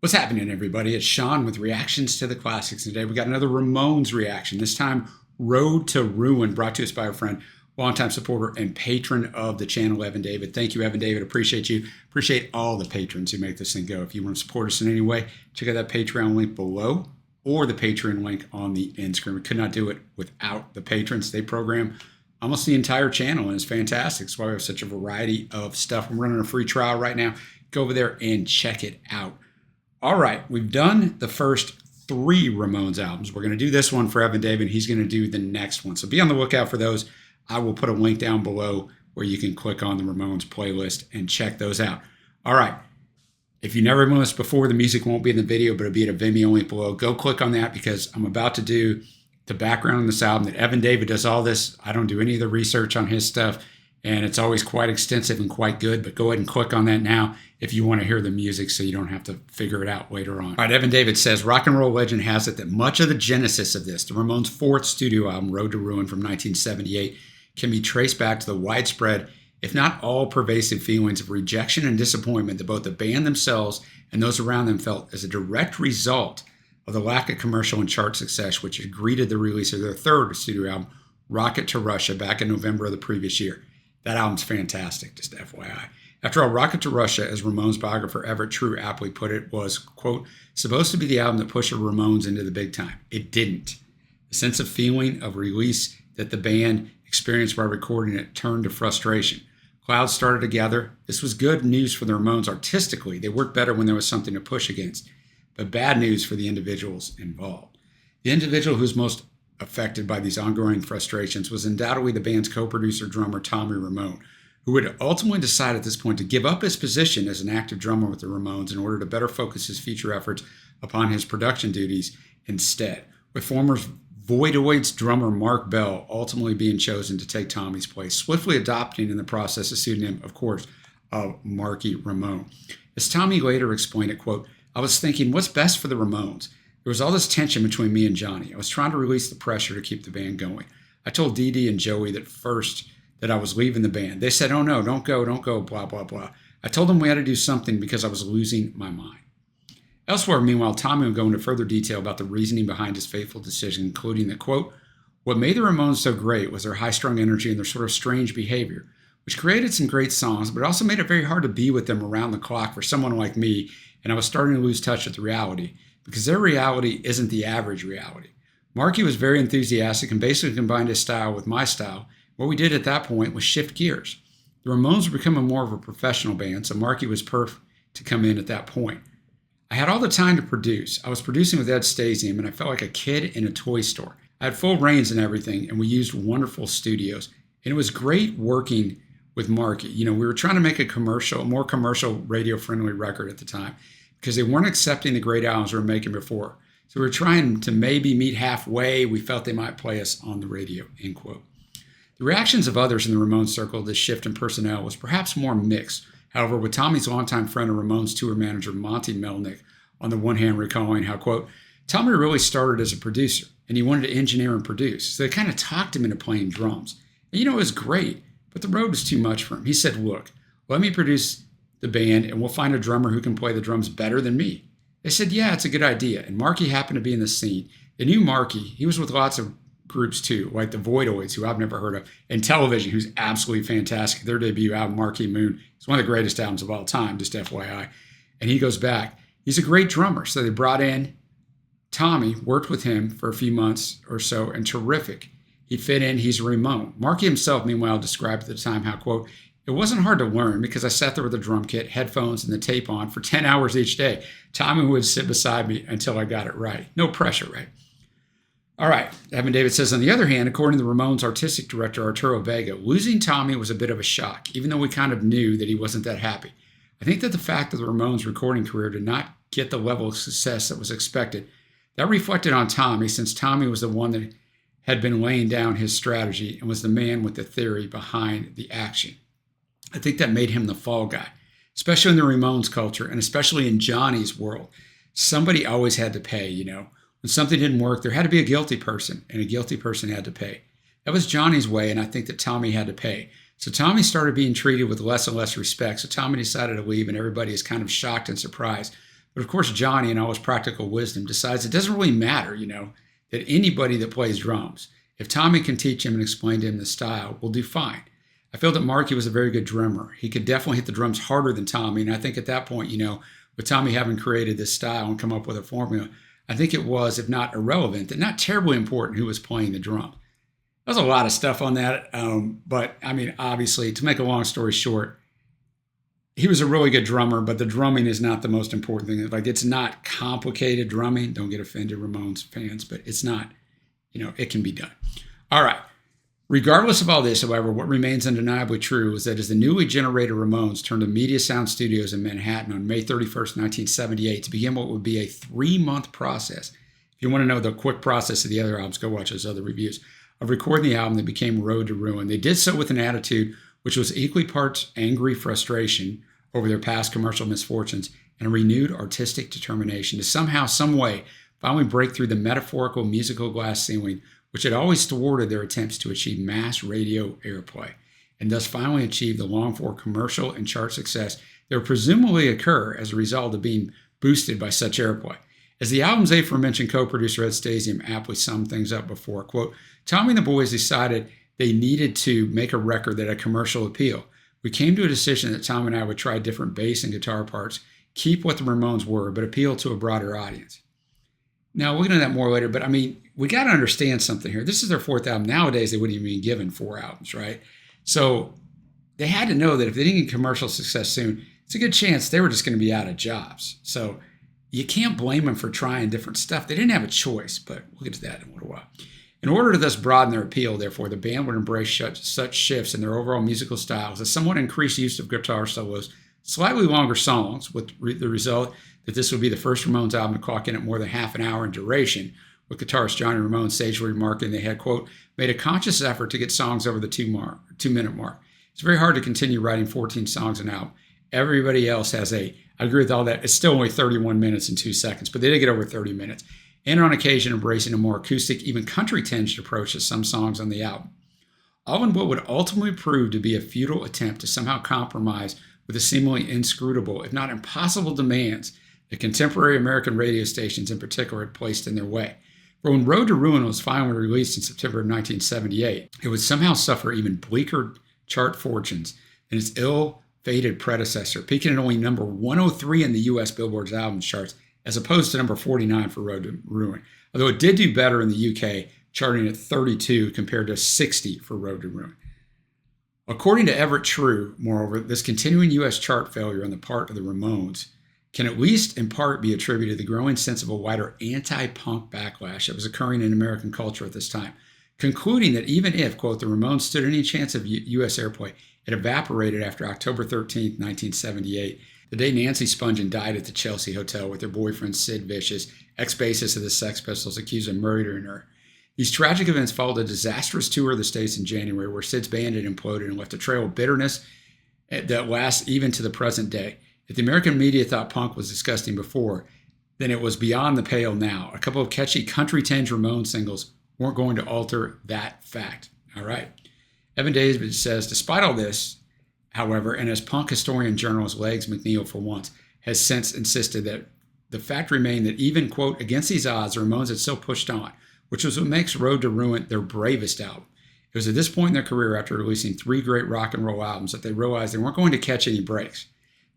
What's happening, everybody? It's Sean with Reactions to the Classics. Today we got another Ramones reaction, this time Road to Ruin, brought to us by our friend, longtime supporter and patron of the channel, Evan David. Thank you, Evan David. Appreciate you. Appreciate all the patrons who make this thing go. If you want to support us in any way, check out that Patreon link below or the Patreon link on the end screen. We could not do it without the patrons. They program almost the entire channel, and it's fantastic. That's why we have such a variety of stuff. I'm running a free trial right now. Go over there and check it out. All right, we've done the first 3 Ramones albums. We're going to do this one for Evan David. He's going to do the next one. So be on the lookout for those. I will put a link down below where you can click on the Ramones playlist and check those out. All right, if you never listened before, the music won't be in the video, but it'll be at a Vimeo link below. Go click on that because I'm about to do the background on this album. That Evan David does all this. I don't do any of the research on his stuff, and it's always quite extensive and quite good, but go ahead and click on that now if you want to hear the music so you don't have to figure it out later on. All right, Evan David says, rock and roll legend has it that much of the genesis of this, the Ramones' 4th studio album, Road to Ruin from 1978, can be traced back to the widespread, if not all pervasive feelings of rejection and disappointment that both the band themselves and those around them felt as a direct result of the lack of commercial and chart success which had greeted the release of their 3rd studio album, Rocket to Russia, back in November of the previous year. That album's fantastic, just FYI. After all, Rocket to Russia, as Ramones biographer Everett True aptly put it, was, quote, supposed to be the album that pushed the Ramones into the big time. It didn't. The sense of feeling of release that the band experienced by recording it turned to frustration. Clouds started to gather. This was good news for the Ramones artistically. They worked better when there was something to push against, but bad news for the individuals involved. The individual who's most affected by these ongoing frustrations was undoubtedly the band's co-producer drummer Tommy Ramone, who would ultimately decide at this point to give up his position as an active drummer with the Ramones in order to better focus his future efforts upon his production duties instead, with former Voidoids drummer Mark Bell ultimately being chosen to take Tommy's place, swiftly adopting in the process the pseudonym, of course, of Marky Ramone. As Tommy later explained it, quote, I was thinking, what's best for the Ramones? There was all this tension between me and Johnny. I was trying to release the pressure to keep the band going. I told Dee Dee and Joey that I was leaving the band. They said, oh no, don't go, blah, blah, blah. I told them we had to do something because I was losing my mind. Elsewhere, meanwhile, Tommy would go into further detail about the reasoning behind his fateful decision, including that, quote, what made the Ramones so great was their high-strung energy and their sort of strange behavior, which created some great songs, but also made it very hard to be with them around the clock for someone like me, and I was starting to lose touch with reality, because their reality isn't the average reality. Marky was very enthusiastic and basically combined his style with my style. What we did at that point was shift gears. The Ramones were becoming more of a professional band, so Marky was perfect to come in at that point. I had all the time to produce. I was producing with Ed Stasium, and I felt like a kid in a toy store. I had full reins and everything, and we used wonderful studios. And it was great working with Marky. You know, we were trying to make a more commercial, radio-friendly record at the time because they weren't accepting the great albums we were making before. So we were trying to maybe meet halfway. We felt they might play us on the radio, end quote. The reactions of others in the Ramones circle to this shift in personnel was perhaps more mixed. However, with Tommy's longtime friend and Ramones tour manager Monty Melnick on the one hand recalling how, quote, Tommy really started as a producer and he wanted to engineer and produce. So they kind of talked him into playing drums. And you know, it was great, but the road was too much for him. He said, look, let me produce the band and we'll find a drummer who can play the drums better than me. They said, yeah, it's a good idea. And Marky happened to be in the scene. They knew Marky. He was with lots of groups too, like the Voidoids, who I've never heard of, and Television, who's absolutely fantastic. Their debut album, Marquee Moon, is one of the greatest albums of all time, just FYI. And he goes back. He's a great drummer. So they brought in Tommy, worked with him for a few months or so, and terrific. He fit in. He's a Ramone. Marky himself, meanwhile, described at the time how, quote, it wasn't hard to learn because I sat there with a drum kit, headphones, and the tape on for 10 hours each day. Tommy would sit beside me until I got it right. No pressure, right? All right, Evan David says, on the other hand, according to the Ramones artistic director Arturo Vega, losing Tommy was a bit of a shock, even though we kind of knew that he wasn't that happy. I think that the fact that the Ramones' recording career did not get the level of success that was expected, that reflected on Tommy, since Tommy was the one that had been laying down his strategy and was the man with the theory behind the action. I think that made him the fall guy, especially in the Ramones culture and especially in Johnny's world. Somebody always had to pay, you know. When something didn't work, there had to be a guilty person, and a guilty person had to pay. That was Johnny's way, and I think that Tommy had to pay. So Tommy started being treated with less and less respect, so Tommy decided to leave, and everybody is kind of shocked and surprised But of course, Johnny, in all his practical wisdom, decides it doesn't really matter, that anybody that plays drums, if Tommy can teach him and explain to him the style, will do fine. I feel that Marky was a very good drummer. He could definitely hit the drums harder than Tommy. And I think at that point, with Tommy having created this style and come up with a formula, I think it was, if not irrelevant, and not terribly important who was playing the drum. There's a lot of stuff on that. But I mean, obviously, to make a long story short, he was a really good drummer, but the drumming is not the most important thing. Like, it's not complicated drumming. Don't get offended, Ramones fans, but it's not, it can be done. All right. Regardless of all this, however, what remains undeniably true is that as the newly generated Ramones turned to Media Sound Studios in Manhattan on May 31st, 1978, to begin what would be a 3-month process. If you want to know the quick process of the other albums, go watch those other reviews. Of recording the album that became Road to Ruin. They did so with an attitude which was equally parts angry frustration over their past commercial misfortunes and a renewed artistic determination to somehow, some way, finally break through the metaphorical musical glass ceiling which had always thwarted their attempts to achieve mass radio airplay, and thus finally achieve the longed-for commercial and chart success that would presumably occur as a result of being boosted by such airplay. As the album's aforementioned co-producer Ed Stasium aptly summed things up before, quote, Tommy and the boys decided they needed to make a record that had commercial appeal. We came to a decision that Tom and I would try different bass and guitar parts, keep what the Ramones were, but appeal to a broader audience. Now, we'll get into that more later, but I mean, we got to understand something here. This is their 4th album. Nowadays, they wouldn't even be given 4 albums, right? So they had to know that if they didn't get commercial success soon, it's a good chance they were just going to be out of jobs. So you can't blame them for trying different stuff. They didn't have a choice, but we'll get to that in a little while. In order to thus broaden their appeal, therefore, the band would embrace such shifts in their overall musical styles as somewhat increased use of guitar solos, slightly longer songs, with the result that this would be the first Ramones album to clock in at more than half an hour in duration, with guitarist Johnny Ramone sagely remarking they had, quote, made a conscious effort to get songs over the 2-minute mark. It's very hard to continue writing 14 songs an album. Everybody else has I agree with all that. It's still only 31 minutes and 2 seconds, but they did get over 30 minutes. And on occasion embracing a more acoustic, even country-tinged approach to some songs on the album. All in what would ultimately prove to be a futile attempt to somehow compromise with the seemingly inscrutable, if not impossible, demands that contemporary American radio stations in particular had placed in their way. For when Road to Ruin was finally released in September of 1978, it would somehow suffer even bleaker chart fortunes than its ill-fated predecessor, peaking at only number 103 in the U.S. Billboard's albums charts, as opposed to number 49 for Road to Ruin. Although it did do better in the UK, charting at 32 compared to 60 for Road to Ruin. According to Everett True, moreover, this continuing U.S. chart failure on the part of the Ramones can at least in part be attributed to the growing sense of a wider anti-punk backlash that was occurring in American culture at this time, concluding that even if, quote, the Ramones stood any chance of U.S. airplay, it evaporated after October 13th, 1978, the day Nancy Spungen died at the Chelsea Hotel with her boyfriend Sid Vicious, ex-bassist of the Sex Pistols, accused of murdering her. These tragic events followed a disastrous tour of the States in January where Sid's band had imploded and left a trail of bitterness that lasts even to the present day. If the American media thought punk was disgusting before, then it was beyond the pale now. A couple of catchy country-tinged Ramones singles weren't going to alter that fact. All right. Evan David says, despite all this, however, and as punk historian journalist Legs McNeil for once has since insisted that the fact remained that even, quote, against these odds, the Ramones had still pushed on, which was what makes Road to Ruin their bravest album. It was at this point in their career, after releasing 3 great rock and roll albums, that they realized they weren't going to catch any breaks.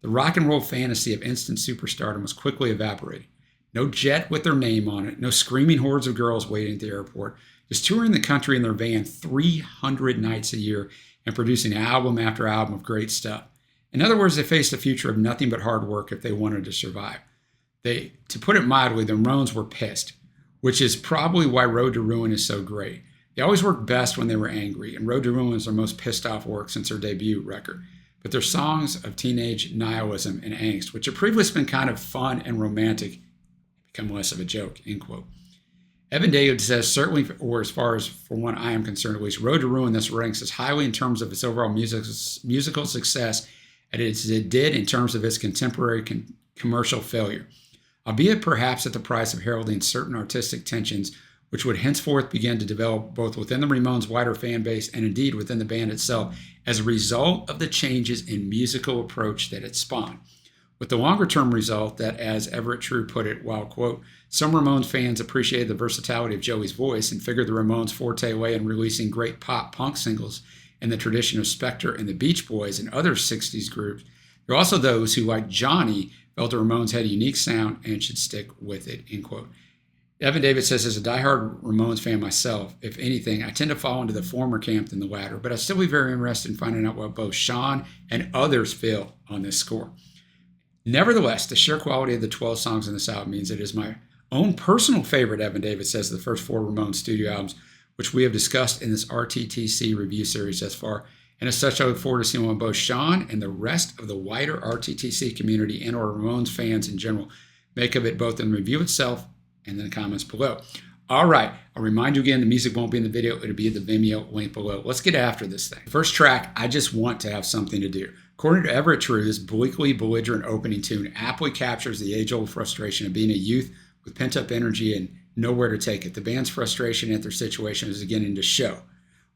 The rock and roll fantasy of instant superstardom was quickly evaporating. No jet with their name on it, no screaming hordes of girls waiting at the airport, just touring the country in their van 300 nights a year and producing album after album of great stuff. In other words, they faced a future of nothing but hard work if they wanted to survive. To put it mildly, the Ramones were pissed, which is probably why Road to Ruin is so great. They always worked best when they were angry, and Road to Ruin is their most pissed off work since their debut record. But their songs of teenage nihilism and angst, which have previously been kind of fun and romantic, become less of a joke, end quote. Evan David says, certainly, or as far as for one I am concerned at least, Road to Ruin thus ranks as highly in terms of its overall musical success as it did in terms of its contemporary commercial failure, albeit perhaps at the price of heralding certain artistic tensions which would henceforth begin to develop both within the Ramones' wider fan base and indeed within the band itself as a result of the changes in musical approach that it spawned. with the longer-term result that, as Everett True put it, while, quote, some Ramones fans appreciated the versatility of Joey's voice and figured the Ramones' forte lay in releasing great pop-punk singles in the tradition of Spector and the Beach Boys and other 60s groups, there are also those who, like Johnny, felt the Ramones had a unique sound and should stick with it, end quote. Evan David says, as a diehard Ramones fan myself, if anything, I tend to fall into the former camp than the latter, but I'd still be very interested in finding out what both Sean and others feel on this score. Nevertheless, the sheer quality of the 12 songs on this album means it is my own personal favorite, Evan David says, the first 4 Ramones studio albums, which we have discussed in this RTTC review series thus far. And as such, I look forward to seeing what both Sean and the rest of the wider RTTC community and or Ramones fans in general make of it, both in the review itself and in the comments below. All right, I'll remind you again, the music won't be in the video. It'll be at the Vimeo link below. Let's get after this thing. First track, I Just Want to Have Something to Do. According to Everett True, this bleakly belligerent opening tune aptly captures the age-old frustration of being a youth with pent-up energy and nowhere to take it. The band's frustration at their situation is beginning to show.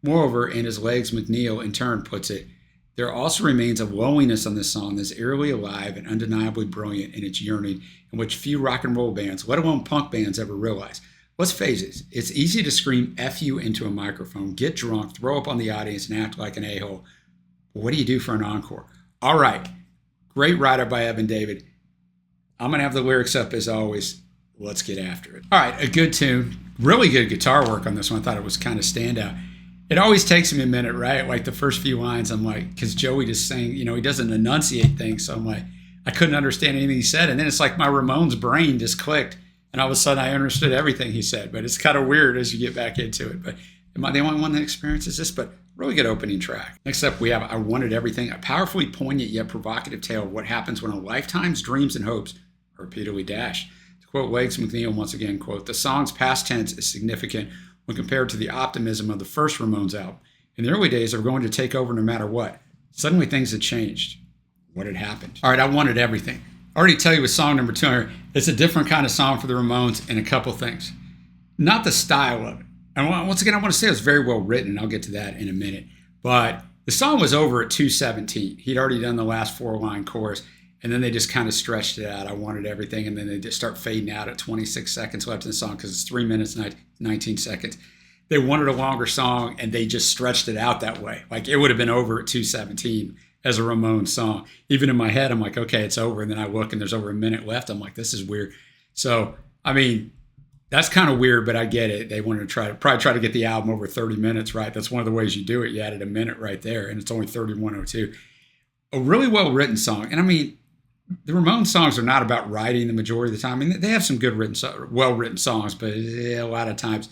Moreover, and as Legs McNeil in turn puts it, there also remains a loneliness on this song that's eerily alive and undeniably brilliant in its yearning, in which few rock and roll bands, let alone punk bands, ever realize. Let's face it, it's easy to scream F you into a microphone, get drunk, throw up on the audience, and act like an a-hole. But what do you do for an encore? All right, great write-up by Evan David. I'm going to have the lyrics up as always. Let's get after it. All right, a good tune. Really good guitar work on this one. I thought it was kind of standout. It always takes me a minute, right? Like the first few lines, I'm like, because Joey just saying, you know, he doesn't enunciate things. So I'm like, I couldn't understand anything he said. And then it's like my Ramones brain just clicked. And all of a sudden I understood everything he said. But it's kind of weird as you get back into it. But am I the only one that experiences this? But really good opening track. Next up, we have I Wanted Everything, a powerfully poignant yet provocative tale of what happens when a lifetime's dreams and hopes are repeatedly dashed. To quote Legs McNeil once again, quote, the song's past tense is significant when compared to the optimism of the first Ramones album. In the early days, they were going to take over no matter what. Suddenly, things had changed. What had happened? All right, I Wanted Everything. I already tell you with song number 200, it's a different kind of song for the Ramones in a couple things. Not the style of it. And once again, I want to say it was very well written, and I'll get to that in a minute. But the song was over at 2:17. He'd already done the last 4-line chorus, and then they just kind of stretched it out. I Wanted Everything, and then they just start fading out at 26 seconds left in the song because it's 3 minutes, 19 seconds. They wanted a longer song, and they just stretched it out that way. Like, it would have been over at 2:17 as a Ramones song. Even in my head, I'm like, okay, it's over. And then I look, and there's over a minute left. I'm like, this is weird. So, I mean, that's kind of weird, but I get it. They wanted to probably try to get the album over 30 minutes, right? That's one of the ways you do it. You added a minute right there, and it's only 31:02. A really well-written song. And I mean, the Ramones songs are not about writing the majority of the time. I mean, they have some good well-written songs, but a lot of times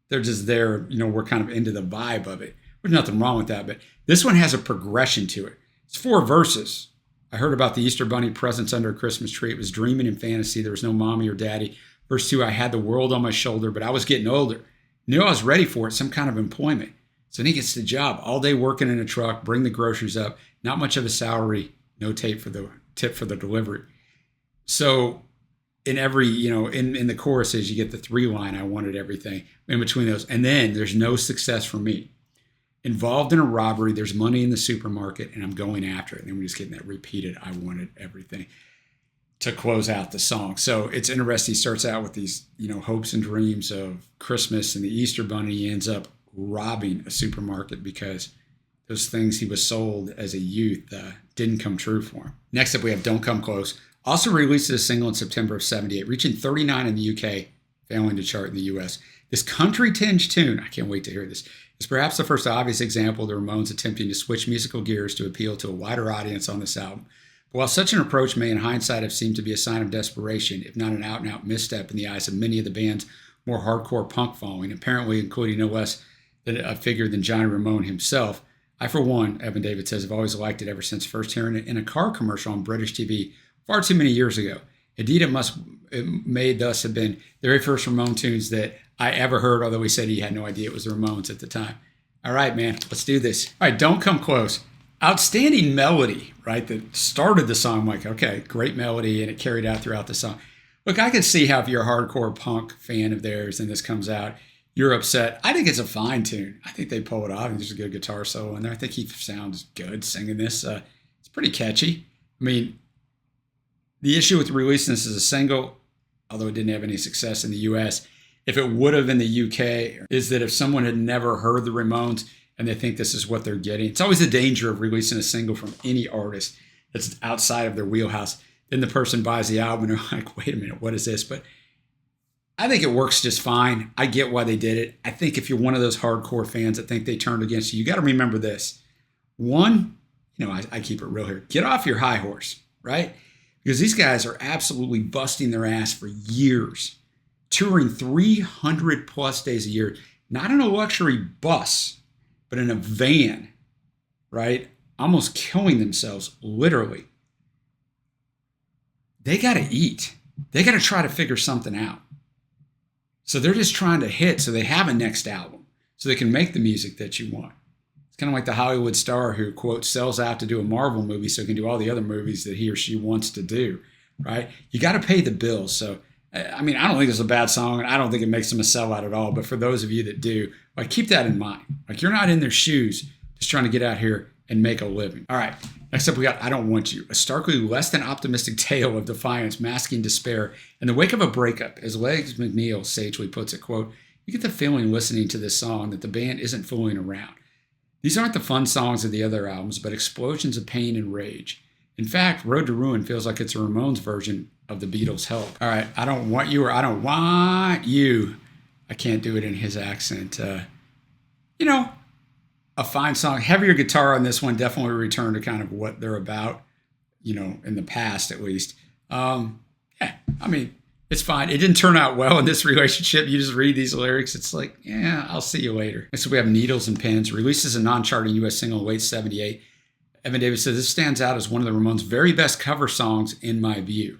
they're just there, you know, we're kind of into the vibe of it. There's nothing wrong with that, but this one has a progression to it. It's 4 verses. I heard about the Easter Bunny presents under a Christmas tree. It was dreaming in fantasy. There was no mommy or daddy. Verse 2, I had the world on my shoulder, but I was getting older. Knew I was ready for it, some kind of employment. So then he gets the job, all day working in a truck, bring the groceries up, not much of a salary, no tip for the delivery. So in every, you know, in the choruses, you get the 3-line, I Wanted Everything, in between those. And then there's no success for me. Involved in a robbery, there's money in the supermarket, and I'm going after it. And then we're just getting that repeated, I Wanted Everything, to close out the song. So it's interesting. He starts out with these, you know, hopes and dreams of Christmas and the Easter Bunny. He ends up robbing a supermarket because those things he was sold as a youth didn't come true for him. Next up, we have Don't Come Close. Also released as a single in September of '78, reaching 39 in the UK, failing to chart in the US. This country-tinged tune, I can't wait to hear this, is perhaps the first obvious example of the Ramones attempting to switch musical gears to appeal to a wider audience on this album. But while such an approach may in hindsight have seemed to be a sign of desperation, if not an out-and-out misstep in the eyes of many of the band's more hardcore punk following, apparently including no less than a figure than Johnny Ramone himself, I, for one, Evan David says, have always liked it ever since first hearing it in a car commercial on British TV far too many years ago. Indeed, it may thus have been the very first Ramone tunes that I ever heard, although he said he had no idea it was the Ramones at the time. All right, man, let's do this. All right, Don't Come Close. Outstanding melody, right, that started the song. I'm like, okay, great melody, and it carried out throughout the song. Look, I can see how if you're a hardcore punk fan of theirs and this comes out, you're upset. I think it's a fine tune. I think they pull it off. I think there's a good guitar solo in there. I think he sounds good singing this. It's pretty catchy. I mean, The issue with releasing this as a single, although it didn't have any success in the US, if it would have in the UK, is that if someone had never heard the Ramones and they think this is what they're getting, it's always the danger of releasing a single from any artist that's outside of their wheelhouse. Then the person buys the album and they're like, wait a minute, what is this? But I think it works just fine. I get why they did it. I think if you're one of those hardcore fans that think they turned against you, you got to remember this. One, I keep it real here. Get off your high horse, right? Because these guys are absolutely busting their ass for years, touring 300 plus days a year, not in a luxury bus, but in a van, right? Almost killing themselves, literally. They got to eat. They got to try to figure something out. So they're just trying to hit so they have a next album, so they can make the music that you want. It's kind of like the Hollywood star who, quote, sells out to do a Marvel movie so he can do all the other movies that he or she wants to do, right? You got to pay the bills. So, I mean, I don't think it's a bad song, and I don't think it makes them a sellout at all. But for those of you that do, like, keep that in mind. Like, you're not in their shoes just trying to get out here and make a living. All right, next up we got I Don't Want You, a starkly less than optimistic tale of defiance masking despair in the wake of a breakup. As Legs McNeil sagely puts it, quote, you get the feeling listening to this song that the band isn't fooling around. These aren't the fun songs of the other albums, but explosions of pain and rage. In fact, Road to Ruin feels like it's a Ramones version of the Beatles' Help. All right, I Don't Want You or I Don't Want You. I can't do it in his accent. A fine song. Heavier guitar on this one, definitely return to kind of what they're about, in the past at least. It's fine. It didn't turn out well in this relationship. You just read these lyrics, it's like, yeah, I'll see you later. Next up, we have Needles and Pins. Released as a non-charting U.S. single in late 78. Evan Davis says, this stands out as one of the Ramones' very best cover songs in my view.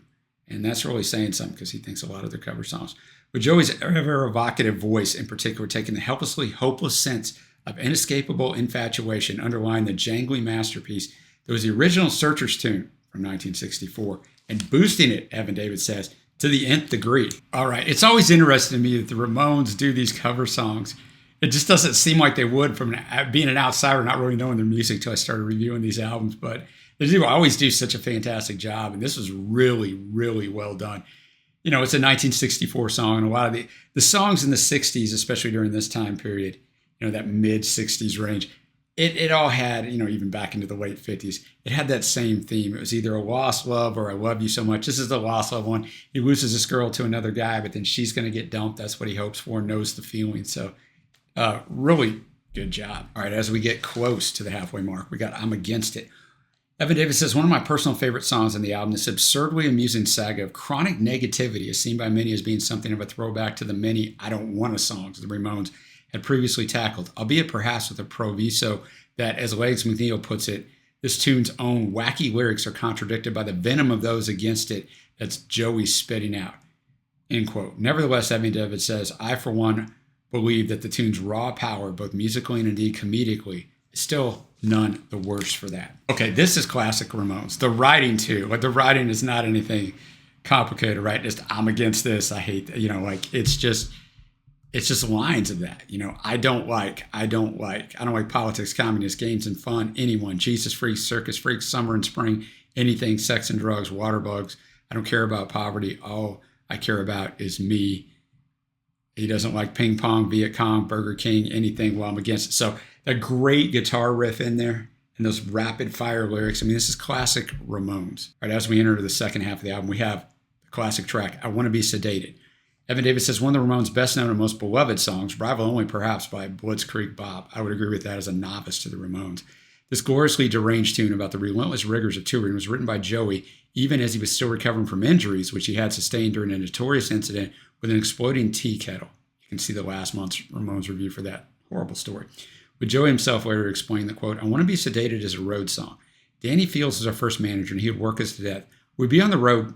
And that's really saying something because he thinks a lot of their cover songs. With Joey's ever evocative voice in particular, taking the helplessly hopeless sense of inescapable infatuation underlying the jangly masterpiece that was the original Searchers tune from 1964 and boosting it, Evan Davis says, to the nth degree. All right, it's always interesting to me that the Ramones do these cover songs. It just doesn't seem like they would from being an outsider, not really knowing their music until I started reviewing these albums, but they do always do such a fantastic job, and this was really, really well done. It's a 1964 song, and a lot of the songs in the 60s, especially during this time period, that mid-60s range, it all had, even back into the late 50s, it had that same theme. It was either a lost love or I love you so much. This is the lost love one. He loses this girl to another guy, but then she's going to get dumped. That's what he hopes for, knows the feeling. So really good job. All right, as we get close to the halfway mark, we got I'm Against It. Evan Davis says, one of my personal favorite songs on the album, this absurdly amusing saga of chronic negativity is seen by many as being something of a throwback to the many I Don't Want to songs the Ramones had previously tackled, albeit perhaps with a proviso that, as Legs McNeil puts it, this tune's own wacky lyrics are contradicted by the venom of those against it that's Joey spitting out, end quote. Nevertheless, Evan Davis says, I, for one, believe that the tune's raw power, both musically and indeed comedically, is still none the worse for that. Okay, this is classic Ramones. The writing, too. Like, the writing is not anything complicated, right? Just, I'm against this, I hate that. It's just lines of that. I don't like politics, communists, games and fun, anyone, Jesus freaks, circus freaks, summer and spring, anything, sex and drugs, water bugs. I don't care about poverty. All I care about is me. He doesn't like ping pong, Viet Cong, Burger King, anything. Well, I'm against it. So a great guitar riff in there and those rapid fire lyrics. I mean, this is classic Ramones. All right, as we enter the second half of the album, we have the classic track, I Want to Be Sedated. Evan Davis says one of the Ramones' best known and most beloved songs, rivaled only perhaps by Blitzkrieg Bob. I would agree with that as a novice to the Ramones. This gloriously deranged tune about the relentless rigors of touring was written by Joey even as he was still recovering from injuries, which he had sustained during a notorious incident with an exploding tea kettle. You can see the last month's Ramones review for that horrible story. With Joey himself later explaining that, quote, I Want to Be Sedated is a road song. Danny Fields was our first manager, and he would work us to death. We'd be on the road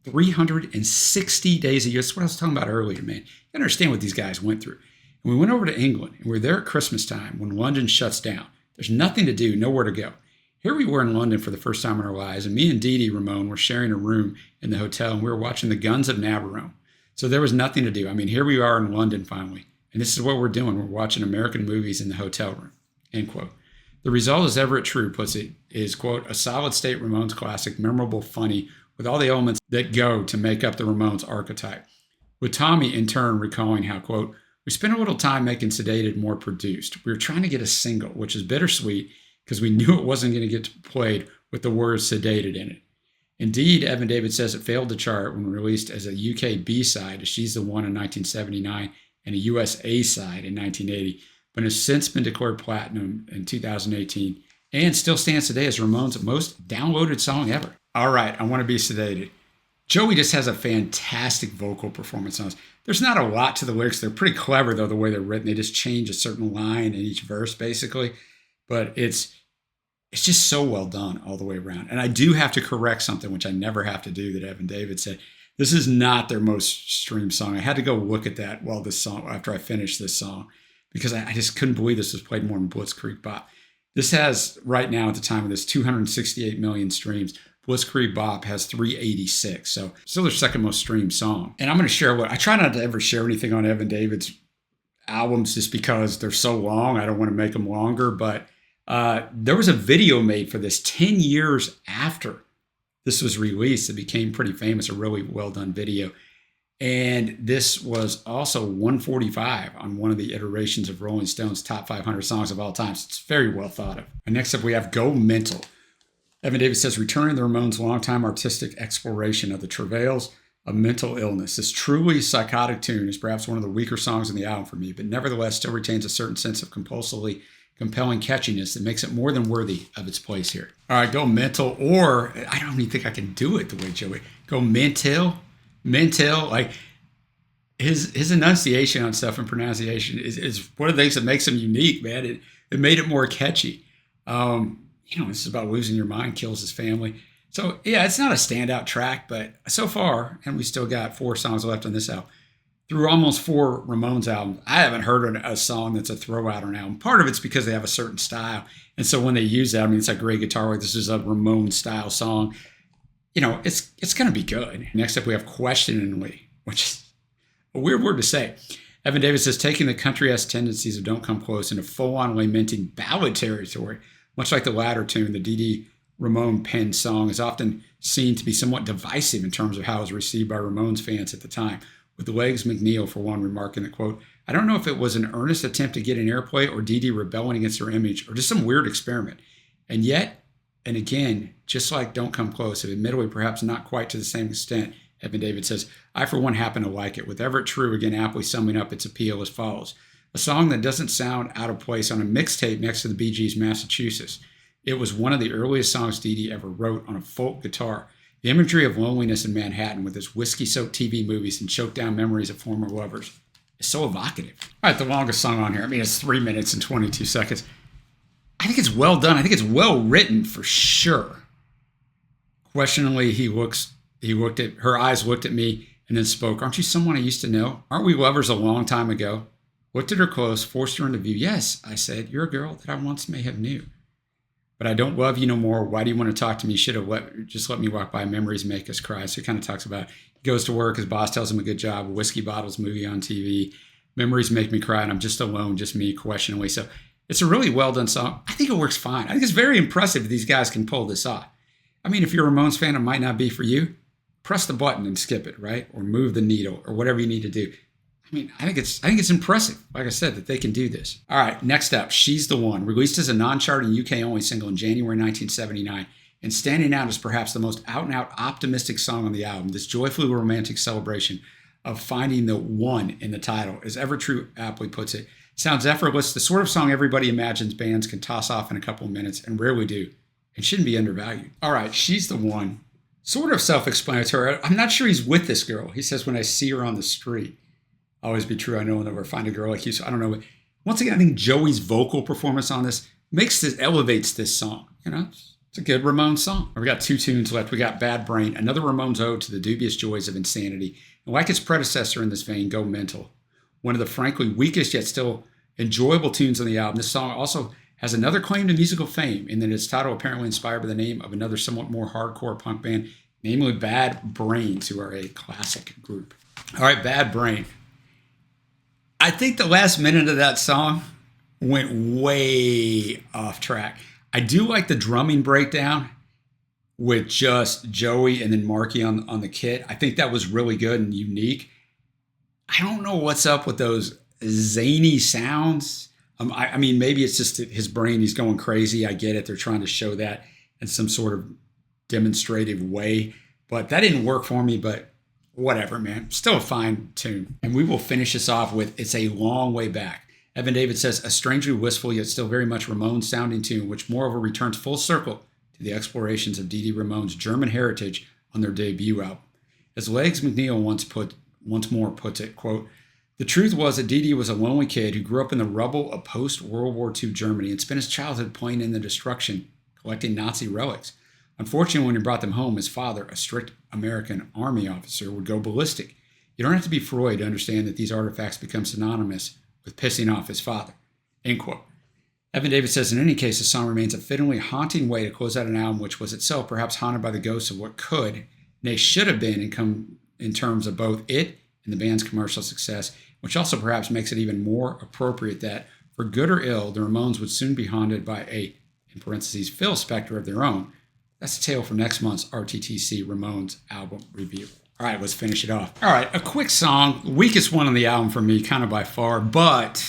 360 days a year. That's what I was talking about earlier, man. You understand what these guys went through. And we went over to England, and we were there at Christmas time when London shuts down. There's nothing to do, nowhere to go. Here we were in London for the first time in our lives, and me and Dee Dee Ramone were sharing a room in the hotel, and we were watching the Guns of Navarone. So there was nothing to do. I mean, here we are in London finally, and this is what we're doing. We're watching American movies in the hotel room, end quote. The result, as Everett True puts it, is, quote, a solid state Ramones classic, memorable, funny, with all the elements that go to make up the Ramones archetype. With Tommy, in turn, recalling how, quote, we spent a little time making Sedated more produced. We were trying to get a single, which is bittersweet because we knew it wasn't going to get played with the word Sedated in it. Indeed, Evan David says it failed to chart when released as a UK B-side, as She's the One in 1979, and a US A-side in 1980, but has since been declared platinum in 2018 and still stands today as Ramones' most downloaded song ever. All right, I Want to Be Sedated. Joey just has a fantastic vocal performance on this. There's not a lot to the lyrics. They're pretty clever, though, the way they're written. They just change a certain line in each verse, basically. But it's just so well done all the way around. And I do have to correct something, which I never have to do, that Evan David said. This is not their most streamed song. I had to go look at that after I finished this song, because I just couldn't believe this was played more than Blitzkrieg Bop. This has, right now at the time of this, 268 million streams. Blitzkrieg Bop has 386, so still their second most streamed song. And I'm going to share I try not to ever share anything on Evan David's albums just because they're so long. I don't want to make them longer, but there was a video made for this 10 years after this was released. It became pretty famous, a really well done video. And this was also 145 on one of the iterations of Rolling Stone's top 500 songs of all time. So it's very well thought of. And next up, we have Go Mental. Evan Davis says, returning the Ramones' longtime artistic exploration of the travails of mental illness. This truly psychotic tune is perhaps one of the weaker songs in the album for me, but nevertheless still retains a certain sense of compulsively compelling catchiness that makes it more than worthy of its place here. All right, Go Mental, or I don't even think I can do it the way Joey. Go Mental. Like his enunciation on stuff and pronunciation is one of the things that makes him unique, man. It made it more catchy. This is about losing your mind, kills his family. So, yeah, it's not a standout track, but so far, and we still got 4 songs left on this album, through almost 4 Ramones albums, I haven't heard a song that's a throwout on an album. Part of it's because they have a certain style. And so when they use that, it's like great guitar work. This is a Ramones-style song. It's going to be good. Next up, we have Questioningly, which is a weird word to say. Evan Davis says, taking the country-esque tendencies of Don't Come Close into full-on lamenting ballad territory. Much like the latter tune, the Dee Ramone penned song is often seen to be somewhat divisive in terms of how it was received by Ramones fans at the time, with Legs McNeil, for one, remarking that, quote, I don't know if it was an earnest attempt to get an airplay or Dee rebelling against her image or just some weird experiment. And yet, and again, just like Don't Come Close, admittedly perhaps not quite to the same extent, Evan David says, I for one happen to like it, with Everett True again aptly summing up its appeal as follows. A song that doesn't sound out of place on a mixtape next to the Bee Gees' Massachusetts. It was one of the earliest songs Dee ever wrote on a folk guitar. The imagery of loneliness in Manhattan with its whiskey-soaked TV movies and choked down memories of former lovers is so evocative. All right, the longest song on here. It's 3 minutes and 22 seconds. I think it's well done. I think it's well written for sure. Questioningly, her eyes looked at me and then spoke. Aren't you someone I used to know? Aren't we lovers a long time ago? Looked at her close, forced her into view. Yes, I said, you're a girl that I once may have knew. But I don't love you no more. Why do you want to talk to me? Should have just let me walk by. Memories make us cry. So he kind of talks about, he goes to work, his boss tells him a good job, whiskey bottles, movie on TV. Memories make me cry, and I'm just alone, just me, questioningly. So it's a really well done song. I think it works fine. I think it's very impressive that these guys can pull this off. If you're a Ramones fan, it might not be for you. Press the button and skip it, right? Or move the needle or whatever you need to do. I think it's impressive, like I said, that they can do this. All right, next up, She's the One. Released as a non-charting UK-only single in January 1979, and standing out as perhaps the most out-and-out optimistic song on the album, this joyfully romantic celebration of finding the one in the title, as Ever True aptly puts it, sounds effortless, the sort of song everybody imagines bands can toss off in a couple of minutes, and rarely do, and shouldn't be undervalued. All right, She's the One. Sort of self-explanatory. I'm not sure he's with this girl. He says, when I see her on the street. Always be true. I know I'll never find a girl like you. So I don't know. Once again, I think Joey's vocal performance on this elevates this song. It's a good Ramones song. We got 2 tunes left. We got Bad Brain, another Ramones ode to the dubious joys of insanity. And like its predecessor in this vein, Go Mental. One of the frankly weakest yet still enjoyable tunes on the album. This song also has another claim to musical fame in that its title apparently inspired by the name of another somewhat more hardcore punk band, namely Bad Brains, who are a classic group. All right, Bad Brain. I think the last minute of that song went way off track. I do like the drumming breakdown. with just Joey and then Marky on the kit. I think that was really good and unique. I don't know what's up with those zany sounds. I mean, maybe it's just his brain. He's going crazy. I get it. They're trying to show that in some sort of demonstrative way, but that didn't work for me. But whatever, man. Still a fine tune. And we will finish this off with "It's a Long Way Back." Evan David says, a strangely wistful yet still very much Ramones sounding tune, which moreover returns full circle to the explorations of Dee Dee Ramone's German heritage on their debut album. As Legs McNeil once more puts it, quote, the truth was that Dee Dee was a lonely kid who grew up in the rubble of post-World War II Germany and spent his childhood playing in the destruction, collecting Nazi relics. Unfortunately, when he brought them home, his father, a strict American army officer, would go ballistic. You don't have to be Freud to understand that these artifacts become synonymous with pissing off his father, end quote. Evan David says, in any case, the song remains a fittingly haunting way to close out an album which was itself perhaps haunted by the ghosts of what could, nay, should have been in terms of both it and the band's commercial success, which also perhaps makes it even more appropriate that, for good or ill, the Ramones would soon be haunted by a, in parentheses, Phil Spector of their own. That's a tale for next month's RTTC Ramones album review. All right, let's finish it off. All right, a quick song, weakest one on the album for me, kind of by far, but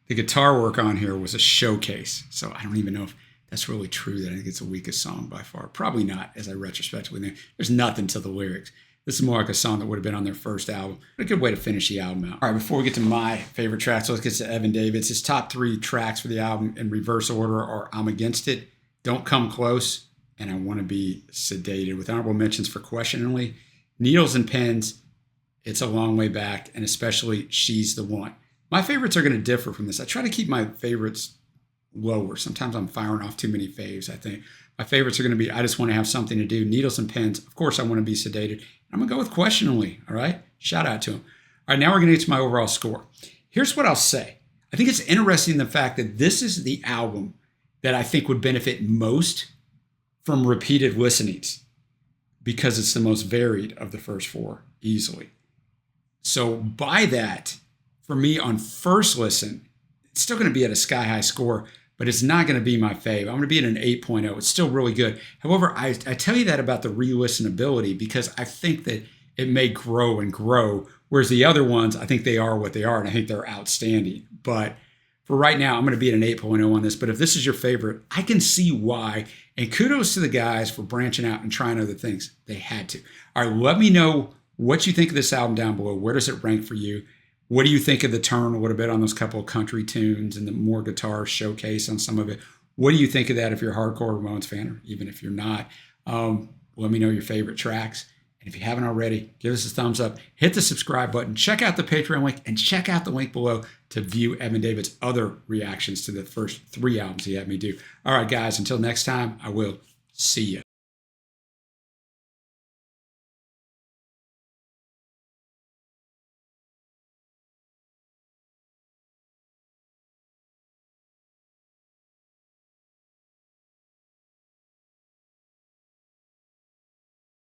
the guitar work on here was a showcase. So I don't even know if that's really true that I think it's the weakest song by far. Probably not, as I retrospectively think. There's nothing to the lyrics. This is more like a song that would have been on their first album. A good way to finish the album out. All right, before we get to my favorite tracks, let's get to Evan David's. His top 3 tracks for the album in reverse order are I'm Against It, Don't Come Close, and I Want to Be Sedated, with honorable mentions for Questioningly, Needles and Pens, It's a Long Way Back, and especially She's the One. My favorites are going to differ from this. I try to keep my favorites lower. Sometimes I'm firing off too many faves, I think. My favorites are going to be I Just Want to Have Something to Do, Needles and Pens, of course I Want to Be Sedated. I'm going to go with Questioningly, all right? Shout out to him. All right, now we're going to get to my overall score. Here's what I'll say. I think it's interesting the fact that this is the album that I think would benefit most from repeated listenings because it's the most varied of the first 4, easily. So by that, for me on first listen, it's still going to be at a sky-high score, but it's not going to be my fave. I'm going to be at an 8.0. It's still really good. However, I tell you that about the re-listenability because I think that it may grow and grow, whereas the other ones, I think they are what they are, and I think they're outstanding. But for right now, I'm going to be at an 8.0 on this. But if this is your favorite, I can see why. And kudos to the guys for branching out and trying other things. They had to. All right, let me know what you think of this album down below. Where does it rank for you? What do you think of the turn a little bit on those couple of country tunes and the more guitar showcase on some of it? What do you think of that if you're a hardcore Ramones fan, or even if you're not? Let me know your favorite tracks. And if you haven't already, give us a thumbs up, hit the subscribe button, check out the Patreon link, and check out the link below to view Evan David's other reactions to the first 3 albums he had me do. All right, guys, until next time, I will see you.